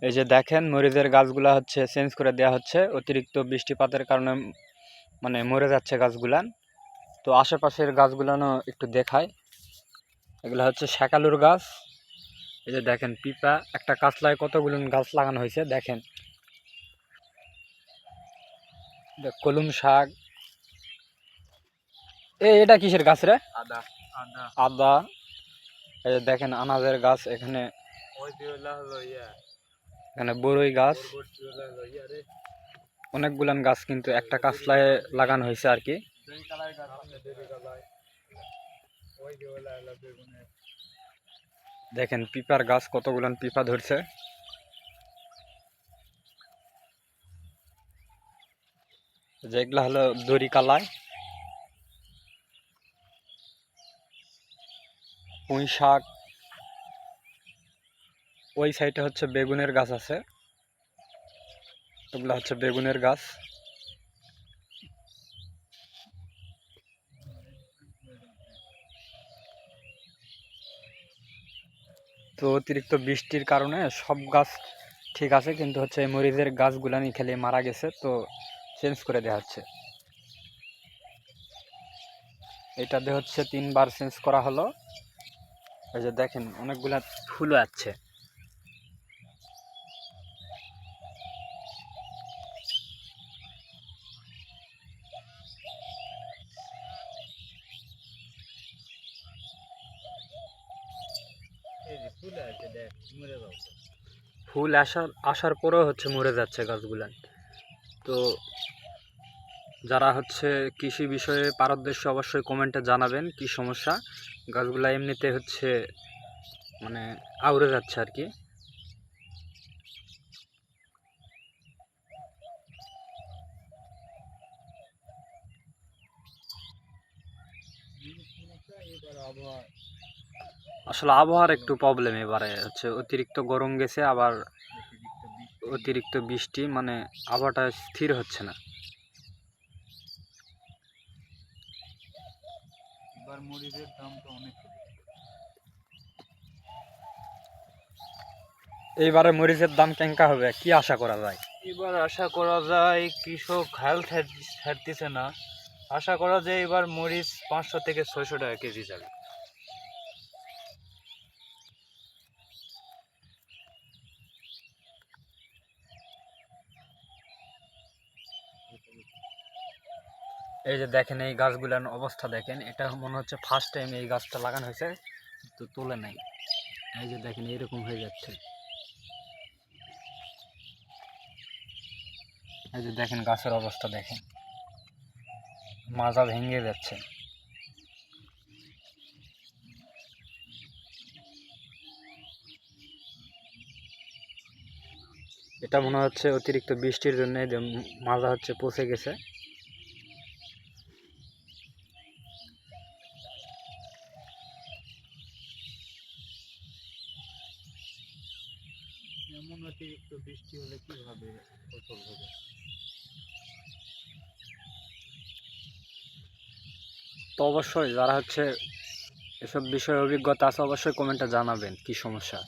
এই যে দেখেন মরিচের গাছগুলা হচ্ছে চেঞ্জ করে দেওয়া হচ্ছে, অতিরিক্ত বৃষ্টিপাতের কারণে মানে মরে যাচ্ছে গাছগুলান। তো আশেপাশের গাছগুলানও একটু দেখায়। এগুলা হচ্ছে শাকালুর গাছ। এই যে দেখেন পিপা, একটা কাঁচলায় কতগুলো গাছ লাগানো হয়েছে দেখেন। কলম শাক, এটা কিসের গাছ রে? আদা আদা আদা। এই যে দেখেন আনাজের গাছ এখানে, এখানে বড়ই গাছ, অনেকগুলান গাছ কিন্তু একটা কাঁচলায় লাগানো হয়েছে আর কি। দেখেন পিপার গাছ কতগুলান পিপা ধরছে। যেগুলা হলো দড়ি কালায়। পুঁই শাক, ওই সাইডে হচ্ছে বেগুনের গাছ আছে, ওগুলা হচ্ছে বেগুনের গাছ। তো অতিরিক্ত বৃষ্টির কারণে সব গাছ ঠিক আছে, কিন্তু হচ্ছে এই মরিচের গাছগুলানি খেলে মারা গেছে, তো চেঞ্জ করে দেওয়া হচ্ছে। এটাতে হচ্ছে 3বার চেঞ্জ করা হলো। এই যে দেখেন অনেকগুলা ফুলও আছে। ফুল আসার পরেও হচ্ছে মরে যাচ্ছে গাছগুলা। তো যারা হচ্ছে কৃষি বিষয়ে পারদর্শী অবশ্যই কমেন্টে জানাবেন কি সমস্যা। গাছগুলা এমনিতে হচ্ছে মানে আউড়ে যাচ্ছে আর কি। আসলে আবহাওয়ার একটু প্রবলেম এবারে হচ্ছে, অতিরিক্ত গরম গেছে, আবার অতিরিক্ত বৃষ্টি, মানে আবহাওয়াটা স্থির হচ্ছে না। এবার মরিচের দাম তো অনেক। এইবারে মরিচের দাম কেঙ্কা হবে কি আশা করা যায়? এবার আশা করা যায় কৃষক হাল ছাড়তেছে না। আশা করা যায় এবার মরিচ 500 থেকে 600 টাকা কেজি যাবে। এই যে দেখেন এই গাছগুলার অবস্থা দেখেন, এটা মনে হচ্ছে ফার্স্ট টাইম এই গাছটা লাগানো হয়েছে, তো তোলে নাই। এই যে দেখেন এইরকম হয়ে যাচ্ছে। এই যে দেখেন গাছের অবস্থা দেখেন, মাজা ভেঙে যাচ্ছে। এটা মনে হচ্ছে অতিরিক্ত বৃষ্টির জন্য যে মাজা হচ্ছে পচে গেছে। এমন অতিরিক্ত বৃষ্টি হলে কিভাবে ফসল হবে? তো অবশ্যই যারা হচ্ছে এসব বিষয়ে অভিজ্ঞতা আছে অবশ্যই কমেন্টে জানাবেন কি সমস্যা।